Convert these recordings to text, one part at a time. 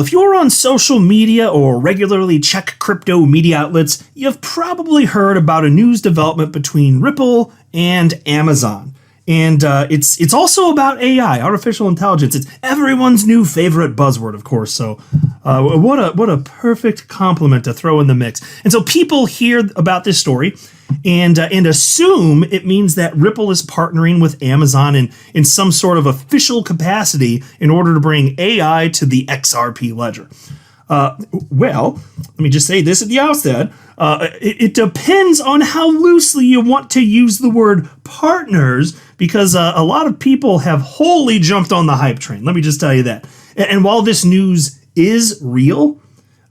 If you're on social media or regularly check crypto media outlets, you've probably heard about a news development between Ripple and Amazon. And it's also about AI, artificial intelligence. It's everyone's new favorite buzzword, of course. So what a perfect compliment to throw in the mix. And so people hear about this story and assume it means that Ripple is partnering with Amazon in some sort of official capacity in order to bring AI to the XRP ledger. Well, let me just say this at the outset. It depends on how loosely you want to use the word partners, because a lot of people have wholly jumped on the hype train. Let me just tell you that. And while this news is real,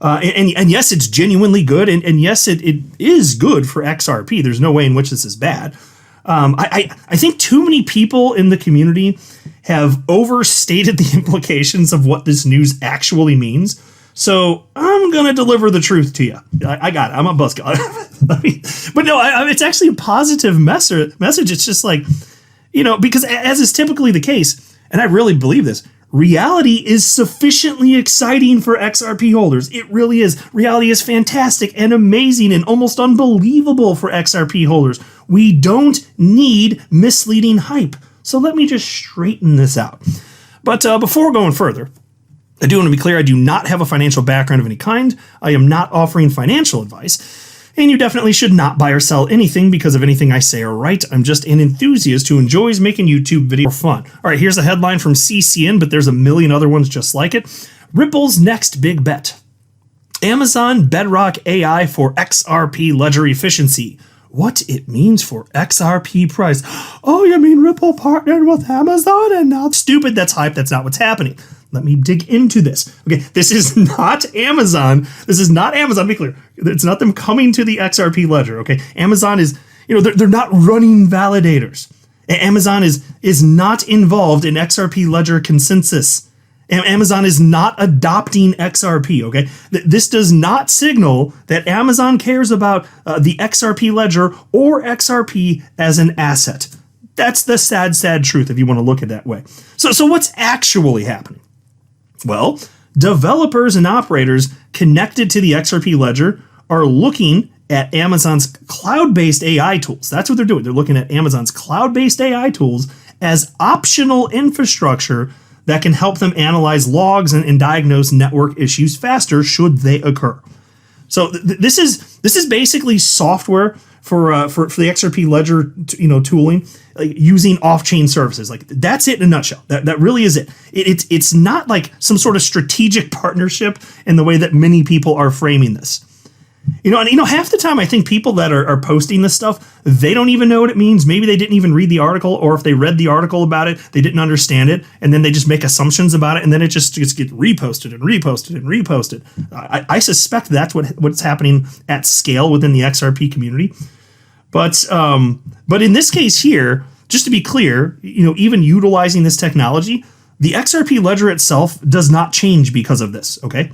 and yes, it's genuinely good, and yes, it is good for XRP. There's no way in which this is bad. I think too many people in the community have overstated the implications of what this news actually means. So I'm going to deliver the truth to you. I got it. I'm a buzzkill. But no, it's actually a positive message. It's just like, because as is typically the case, and I really believe this, reality is sufficiently exciting for XRP holders. It really is. Reality is fantastic and amazing and almost unbelievable for XRP holders. We don't need misleading hype. So let me just straighten this out. But before going further, I do want to be clear, I do not have a financial background of any kind. I am not offering financial advice. And you definitely should not buy or sell anything because of anything I say or write. I'm just an enthusiast who enjoys making YouTube videos for fun. All right, here's a headline from CCN, but there's a million other ones just like it. Ripple's next big bet. Amazon Bedrock AI for XRP ledger efficiency. What it means for XRP price. Oh, you mean Ripple partnered with Amazon and now? Stupid, that's hype, that's not what's happening. Let me dig into this. Okay, this is not Amazon. This is not Amazon, be clear. It's not them coming to the XRP ledger, okay? Amazon is, they're not running validators. Amazon is not involved in XRP ledger consensus. Amazon is not adopting XRP, okay? This does not signal that Amazon cares about the XRP ledger or XRP as an asset. That's the sad, sad truth if you want to look at it that way. So what's actually happening? Well, developers and operators connected to the XRP ledger are looking at Amazon's cloud-based AI tools. That's what they're doing. They're looking at Amazon's cloud-based AI tools as optional infrastructure that can help them analyze logs and diagnose network issues faster should they occur. So this is basically software for the XRP ledger, tooling, like using off-chain services. Like that's it in a nutshell. That really is it. It's not like some sort of strategic partnership in the way that many people are framing this. Half the time I think people that are posting this stuff, they don't even know what it means. Maybe they didn't even read the article, or if they read the article about it, they didn't understand it, and then they just make assumptions about it, and then it just gets reposted and reposted and reposted. I suspect that's what's happening at scale within the XRP community. But in this case here, just to be clear, even utilizing this technology, the XRP ledger itself does not change because of this, okay?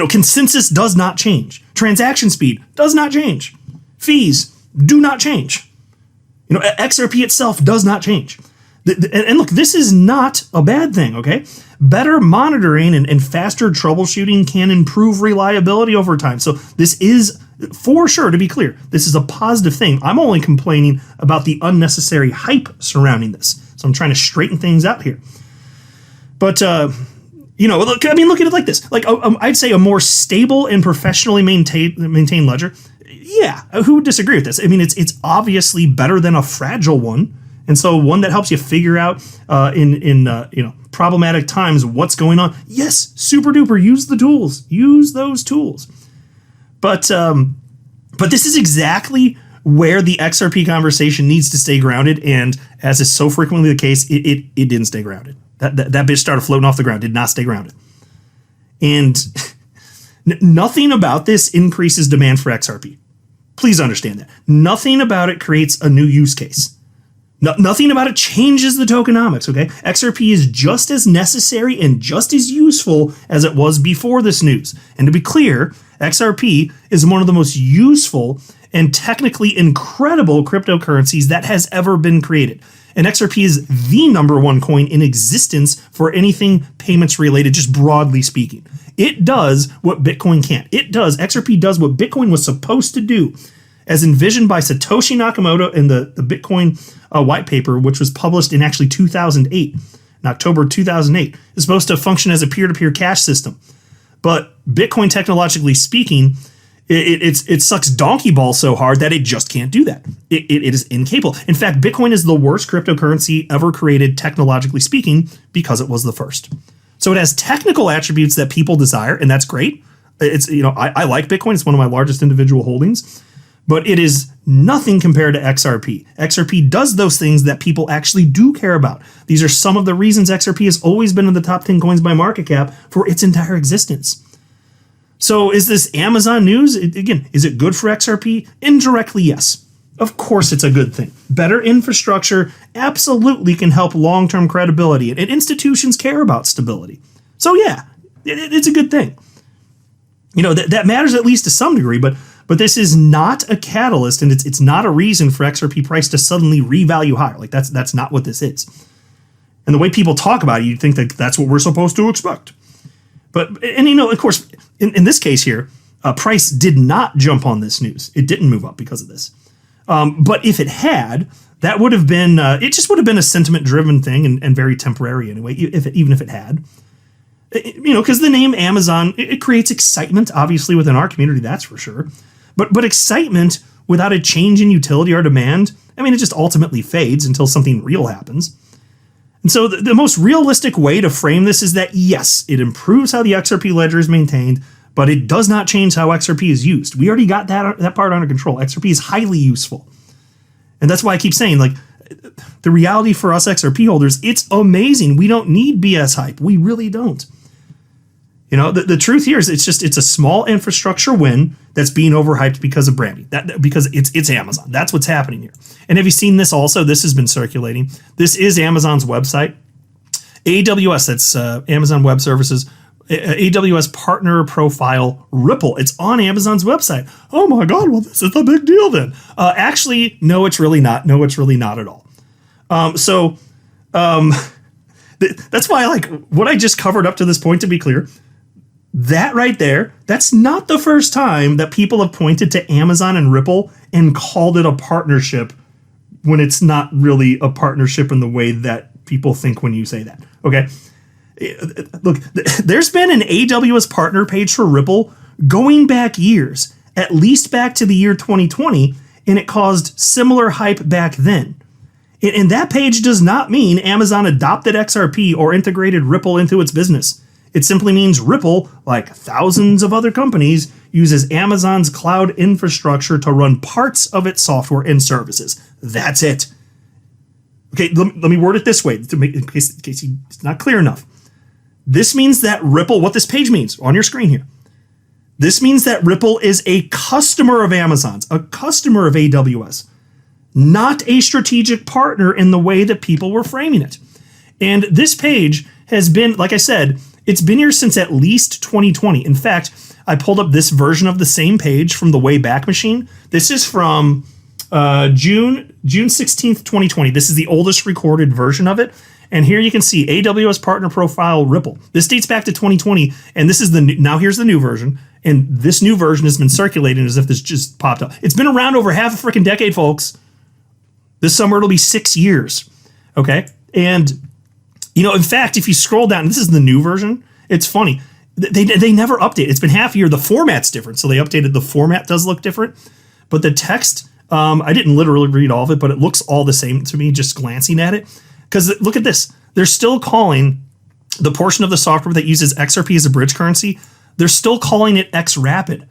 Consensus does not change. Transaction speed does not change. Fees do not change. XRP itself does not change. And look, this is not a bad thing, okay? Better monitoring and faster troubleshooting can improve reliability over time. So this is, for sure, to be clear, this is a positive thing. I'm only complaining about the unnecessary hype surrounding this. So I'm trying to straighten things out here. But, look at it like this. Like, I'd say a more stable and professionally maintained ledger. Yeah, who would disagree with this? I mean, it's obviously better than a fragile one. And so one that helps you figure out in problematic times what's going on. Yes, super duper, use the tools. Use those tools. But this is exactly where the XRP conversation needs to stay grounded. And as is so frequently the case, it didn't stay grounded. That bitch started floating off the ground, did not stay grounded. And nothing about this increases demand for XRP. Please understand that. Nothing about it creates a new use case. Nothing about it changes the tokenomics, okay? XRP is just as necessary and just as useful as it was before this news. And to be clear, XRP is one of the most useful and technically incredible cryptocurrencies that has ever been created. And XRP is the number one coin in existence for anything payments related, just broadly speaking. It does what Bitcoin can't. XRP does what Bitcoin was supposed to do, as envisioned by Satoshi Nakamoto in the Bitcoin white paper, which was published in actually 2008, in October 2008. It's supposed to function as a peer-to-peer cash system. But Bitcoin, technologically speaking, it sucks donkey ball so hard that it just can't do that. It is incapable. In fact, Bitcoin is the worst cryptocurrency ever created, technologically speaking, because it was the first. So it has technical attributes that people desire, and that's great. I like Bitcoin. It's one of my largest individual holdings, but it is nothing compared to XRP. XRP does those things that people actually do care about. These are some of the reasons XRP has always been in the top 10 coins by market cap for its entire existence. So is this Amazon news? Again, is it good for XRP? Indirectly, yes. Of course it's a good thing. Better infrastructure absolutely can help long-term credibility, and institutions care about stability. So yeah, it's a good thing. That matters at least to some degree, but this is not a catalyst, and it's not a reason for XRP price to suddenly revalue higher. Like that's not what this is. And the way people talk about it, you'd think that that's what we're supposed to expect. But of course, in this case here, price did not jump on this news. It didn't move up because of this. But if it had, that would have been it just would have been a sentiment-driven thing and very temporary anyway. Even if it had, because the name Amazon, it creates excitement, obviously within our community, that's for sure. But excitement without a change in utility or demand, it just ultimately fades until something real happens. And so the most realistic way to frame this is that, yes, it improves how the XRP ledger is maintained, but it does not change how XRP is used. We already got that part under control. XRP is highly useful. And that's why I keep saying, the reality for us XRP holders, it's amazing. We don't need BS hype. We really don't. The truth here is it's a small infrastructure win that's being overhyped because of branding. Because it's Amazon. That's what's happening here. And have you seen this also? This has been circulating. This is Amazon's website. AWS, that's Amazon Web Services, AWS partner profile Ripple. It's on Amazon's website. Oh my God, well, this is a big deal then. Actually, no, it's really not. No, it's really not at all. That's why what I just covered up to this point, to be clear, that right there, that's not the first time that people have pointed to Amazon and Ripple and called it a partnership when it's not really a partnership in the way that people think when you say that. Okay. Look, there's been an AWS partner page for Ripple going back years, at least back to the year 2020, and it caused similar hype back then. And that page does not mean Amazon adopted XRP or integrated Ripple into its business. It simply means Ripple, like thousands of other companies, uses Amazon's cloud infrastructure to run parts of its software and services. That's it. Okay, let me word it this way, in case it's not clear enough. This means that Ripple, what this page means on your screen here, this means that Ripple is a customer of Amazon's, a customer of AWS, not a strategic partner in the way that people were framing it. And this page has been, like I said, it's been here since at least 2020. In fact, I pulled up this version of the same page from the Wayback Machine. This is from June 16th, 2020. This is the oldest recorded version of it. And here you can see AWS partner profile Ripple. This dates back to 2020, and this is now here's the new version. And this new version has been circulating as if this just popped up. It's been around over half a freaking decade, folks. This summer it'll be 6 years. Okay? And in fact, if you scroll down, this is the new version. It's funny. They never update. It's been half a year. The format's different. So they updated. The format does look different. But the text, I didn't literally read all of it, but it looks all the same to me just glancing at it. Because look at this. They're still calling the portion of the software that uses XRP as a bridge currency, they're still calling it XRapid.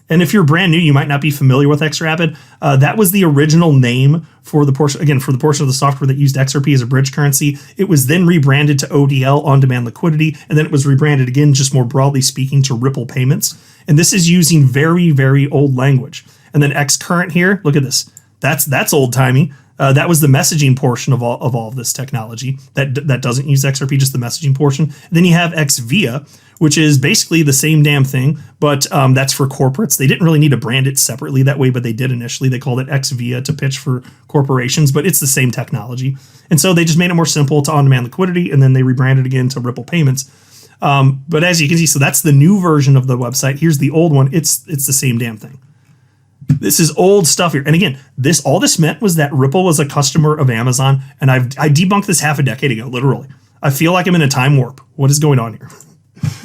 And if you're brand new, you might not be familiar with XRapid. That was the original name for the portion of the software that used XRP as a bridge currency. It was then rebranded to ODL, on-demand liquidity, and then it was rebranded again, just more broadly speaking, to Ripple payments. And this is using very, very old language. And then XCurrent here, look at this. That's old-timey. That was the messaging portion of all of this technology that doesn't use XRP, just the messaging portion. And then you have XVIA, which is basically the same damn thing, but that's for corporates. They didn't really need to brand it separately that way, but they did initially. They called it XVIA to pitch for corporations, but it's the same technology. And so they just made it more simple to on-demand liquidity, and then they rebranded again to Ripple Payments. But as you can see, so that's the new version of the website. Here's the old one. It's the same damn thing. This is old stuff here. And again, all this meant was that Ripple was a customer of Amazon, and I debunked this half a decade ago, literally. I feel like I'm in a time warp. What is going on here?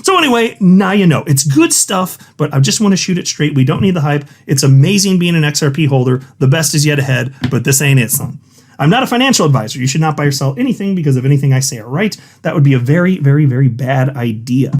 So anyway, now you know. It's good stuff, but I just want to shoot it straight. We don't need the hype. It's amazing being an XRP holder. The best is yet ahead, but this ain't it, son. I'm not a financial advisor. You should not buy or sell anything because if anything I say are right, that would be a very, very, very bad idea.